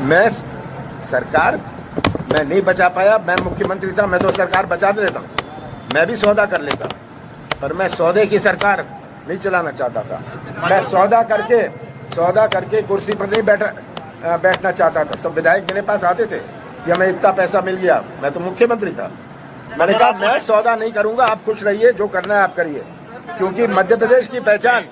मैं सरकार मैं नहीं बचा पाया। मैं मुख्यमंत्री था, मैं तो सरकार बचा देता, मैं भी सौदा कर लेता, पर मैं सौदे की सरकार नहीं चलाना चाहता था। मैं सौदा करके कुर्सी पर नहीं बैठना चाहता था। सब विधायक मेरे पास आते थे कि हमें इतना पैसा मिल गया, मैं तो मुख्यमंत्री था। मैंने कहा मैं सौदा नहीं करूंगा, आप खुश रहिए, जो करना है आप करिए, क्योंकि मध्य प्रदेश की पहचान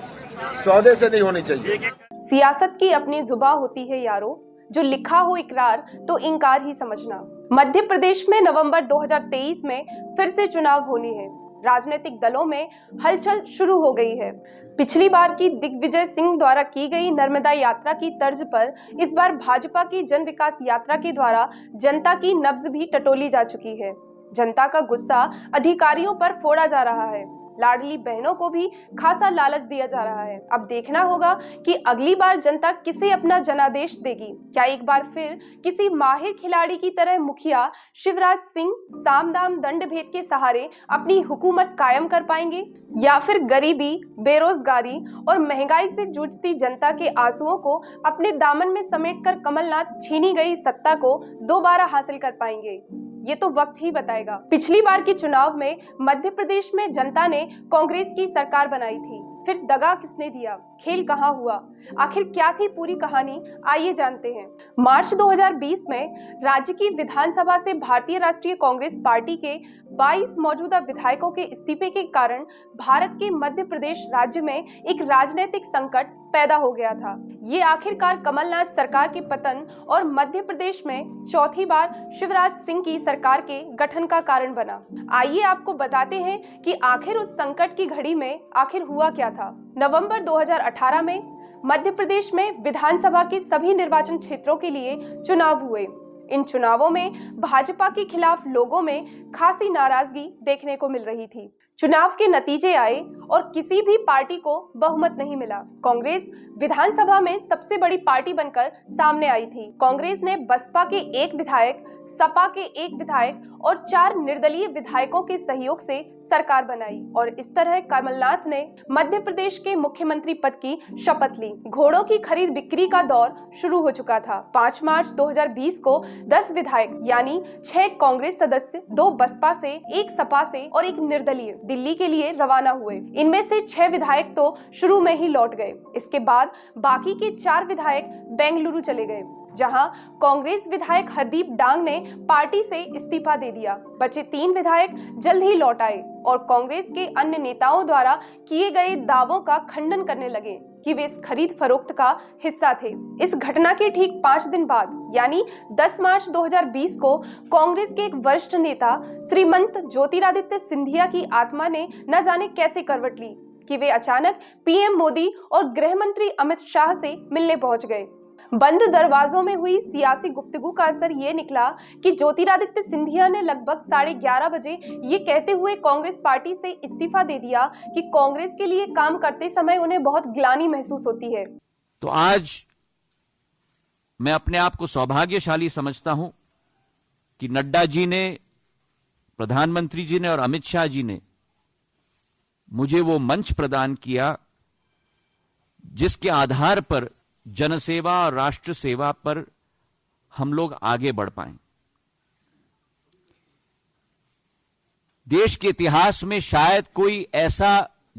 सौदे से नहीं होनी चाहिए। सियासत की अपनी जुबां होती है यारो, जो लिखा हो इकरार तो इंकार ही समझना। मध्य प्रदेश में नवंबर 2023 में फिर से चुनाव होने हैं। राजनीतिक दलों में हलचल शुरू हो गई है। पिछली बार की दिग्विजय सिंह द्वारा की गई नर्मदा यात्रा की तर्ज पर इस बार भाजपा की जन विकास यात्रा के द्वारा जनता की नब्ज भी टटोली जा चुकी है। जनता का गुस्सा अधिकारियों पर फोड़ा जा रहा है। लाडली बहनों को भी खासा लालच दिया जा रहा है। अब देखना होगा कि अगली बार जनता किसे अपना जनादेश देगी। क्या एक बार फिर किसी माहिर खिलाड़ी की तरह मुखिया शिवराज सिंह साम दाम दंड भेद के सहारे अपनी हुकूमत कायम कर पाएंगे, या फिर गरीबी, बेरोजगारी और महंगाई से जूझती जनता के आंसुओं को अपने दामन में समेटकर कमलनाथ छीनी गई सत्ता को दोबारा हासिल कर पाएंगे? ये तो वक्त ही बताएगा। पिछली बार के चुनाव में मध्य प्रदेश में जनता ने कांग्रेस की सरकार बनाई थी, फिर दगा किसने दिया, खेल कहां हुआ, आखिर क्या थी पूरी कहानी, आइए जानते हैं। मार्च 2020 में राज्य की विधानसभा से भारतीय राष्ट्रीय कांग्रेस पार्टी के 22 मौजूदा विधायकों के इस्तीफे के कारण भारत के मध्य प्रदेश राज्य में एक राजनीतिक संकट पैदा हो गया था। ये आखिरकार कमलनाथ सरकार के पतन और मध्य प्रदेश में चौथी बार शिवराज सिंह की सरकार के गठन का कारण बना। आइए आपको बताते हैं कि आखिर उस संकट की घड़ी में आखिर हुआ क्या था। नवंबर 2018 में मध्य प्रदेश में विधानसभा के सभी निर्वाचन क्षेत्रों के लिए चुनाव हुए। इन चुनावों में भाजपा के खिलाफ लोगों में खासी नाराजगी देखने को मिल रही थी। चुनाव के नतीजे आए और किसी भी पार्टी को बहुमत नहीं मिला। कांग्रेस विधानसभा में सबसे बड़ी पार्टी बनकर सामने आई थी। कांग्रेस ने बसपा के 1 विधायक, सपा के 1 विधायक और 4 निर्दलीय विधायकों के सहयोग से सरकार बनाई और इस तरह कमलनाथ ने मध्य प्रदेश के मुख्यमंत्री पद की शपथ ली। घोड़ों की खरीद बिक्री का दौर शुरू हो चुका था। 5 मार्च 2020 को 10 विधायक यानी 6 कांग्रेस सदस्य, 2 बसपा से, 1 सपा से और 1 निर्दलीय दिल्ली के लिए रवाना हुए। इनमें से 6 विधायक तो शुरू में ही लौट गए। इसके बाद बाकी के 4 विधायक बेंगलुरु चले गए, जहां कांग्रेस विधायक हरदीप डांग ने पार्टी से इस्तीफा दे दिया। बचे 3 विधायक जल्द ही लौट आए और कांग्रेस के अन्य नेताओं द्वारा किए गए दावों का खंडन करने लगे कि वे इस खरीद फरोख्त का हिस्सा थे। इस घटना के ठीक 5 दिन बाद यानी 10 मार्च 2020 को कांग्रेस के एक वरिष्ठ नेता श्रीमंत ज्योतिरादित्य सिंधिया की आत्मा ने न जाने कैसे करवट ली कि वे अचानक पीएम मोदी और गृह मंत्री अमित शाह से मिलने पहुंच गए। बंद दरवाजों में हुई सियासी गुफ्तगू का असर ये निकला कि ज्योतिरादित्य सिंधिया ने लगभग 11:30 बजे ये कहते हुए कांग्रेस पार्टी से इस्तीफा दे दिया कि कांग्रेस के लिए काम करते समय उन्हें बहुत ग्लानि महसूस होती है। तो आज मैं अपने आप को सौभाग्यशाली समझता हूं कि नड्डा जी ने, प्रधानमंत्री जी ने और अमित शाह जी ने मुझे वो मंच प्रदान किया जिसके आधार पर जनसेवा और राष्ट्र सेवा पर हम लोग आगे बढ़ पाए। देश के इतिहास में शायद कोई ऐसा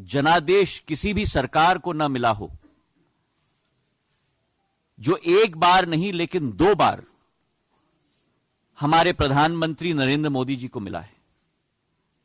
जनादेश किसी भी सरकार को न मिला हो जो एक बार नहीं लेकिन 2 बार हमारे प्रधानमंत्री नरेंद्र मोदी जी को मिला है।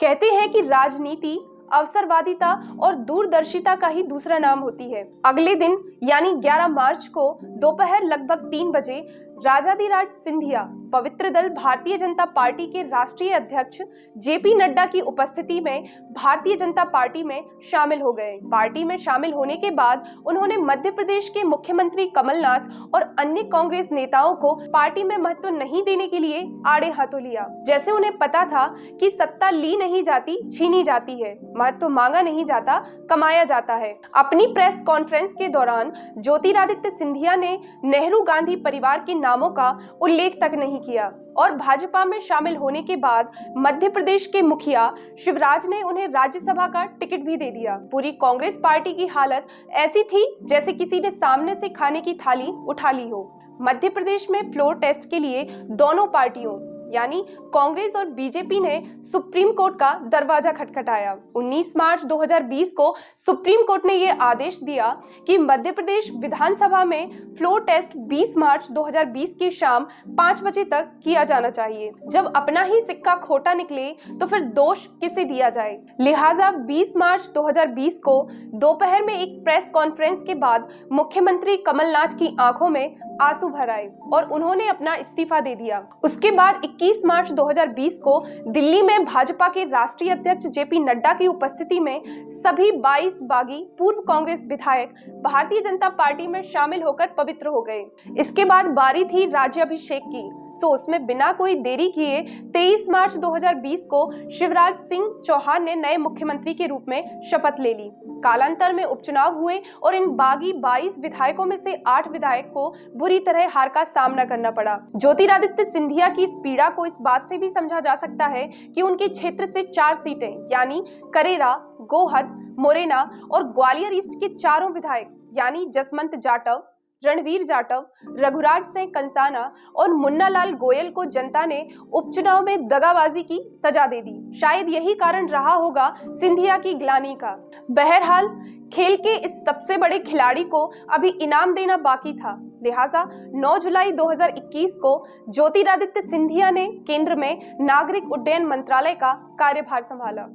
कहते हैं कि राजनीति अवसरवादिता और दूरदर्शिता का ही दूसरा नाम होती है। अगले दिन यानी 11 मार्च को दोपहर लगभग 3 बजे राजाधिराज सिंधिया पवित्र दल भारतीय जनता पार्टी के राष्ट्रीय अध्यक्ष जेपी नड्डा की उपस्थिति में भारतीय जनता पार्टी में शामिल हो गए। पार्टी में शामिल होने के बाद उन्होंने मध्य प्रदेश के मुख्यमंत्री कमलनाथ और अन्य कांग्रेस नेताओं को पार्टी में महत्व नहीं देने के लिए आड़े हाथों लिया। जैसे उन्हें पता था कि सत्ता ली नहीं जाती, छीनी जाती है, महत्व मांगा नहीं जाता, कमाया जाता है। अपनी प्रेस कॉन्फ्रेंस के दौरान ज्योतिरादित्य सिंधिया ने नेहरू गांधी परिवार के नामों का उल्लेख तक नहीं किया और भाजपा में शामिल होने के बाद मध्य प्रदेश के मुखिया शिवराज ने उन्हें राज्यसभा का टिकट भी दे दिया। पूरी कांग्रेस पार्टी की हालत ऐसी थी जैसे किसी ने सामने से खाने की थाली उठा ली हो। मध्य प्रदेश में फ्लोर टेस्ट के लिए दोनों पार्टियों यानी कांग्रेस और बीजेपी ने सुप्रीम कोर्ट का दरवाजा खटखटाया। 19 मार्च 2020 को सुप्रीम कोर्ट ने यह आदेश दिया कि मध्य प्रदेश विधानसभा में फ्लोर टेस्ट 20 मार्च 2020 की शाम 5 बजे तक किया जाना चाहिए। जब अपना ही सिक्का खोटा निकले तो फिर दोष किसे दिया जाए। लिहाजा 20 मार्च 2020 को दोपहर में एक प्रेस कॉन्फ्रेंस के बाद मुख्यमंत्री कमलनाथ की आंखों में आंसू भर आए और उन्होंने अपना इस्तीफा दे दिया। उसके बाद 21 मार्च 2020 को दिल्ली में भाजपा के राष्ट्रीय अध्यक्ष जेपी नड्डा की उपस्थिति में सभी 22 बागी पूर्व कांग्रेस विधायक भारतीय जनता पार्टी में शामिल होकर पवित्र हो गए। इसके बाद बारी थी राज्याभिषेक की, तो उसमें बिना कोई देरी किए 23 मार्च 2020 को शिवराज सिंह चौहान ने नए मुख्यमंत्री के रूप में शपथ ले ली। कालांतर में उपचुनाव हुए और इन बागी 22 विधायकों में से 8 विधायक को बुरी तरह हार का सामना करना पड़ा। ज्योतिरादित्य सिंधिया की इस पीड़ा को इस बात से भी समझा जा सकता है कि उनके क्षेत्र से 4 सीटें यानी करेरा, गोहद, मोरेना और ग्वालियर ईस्ट के चारों विधायक यानी जसवंत जाटव, रणवीर जाटव, रघुराज सिंह कंसाना और मुन्नालाल गोयल को जनता ने उपचुनाव में दगाबाजी की सजा दे दी। शायद यही कारण रहा होगा सिंधिया की ग्लानि का। बहरहाल खेल के इस सबसे बड़े खिलाड़ी को अभी इनाम देना बाकी था। लिहाजा 9 जुलाई 2021 को ज्योतिरादित्य सिंधिया ने केंद्र में नागरिक उड्डयन मंत्रालय का कार्यभार संभाला।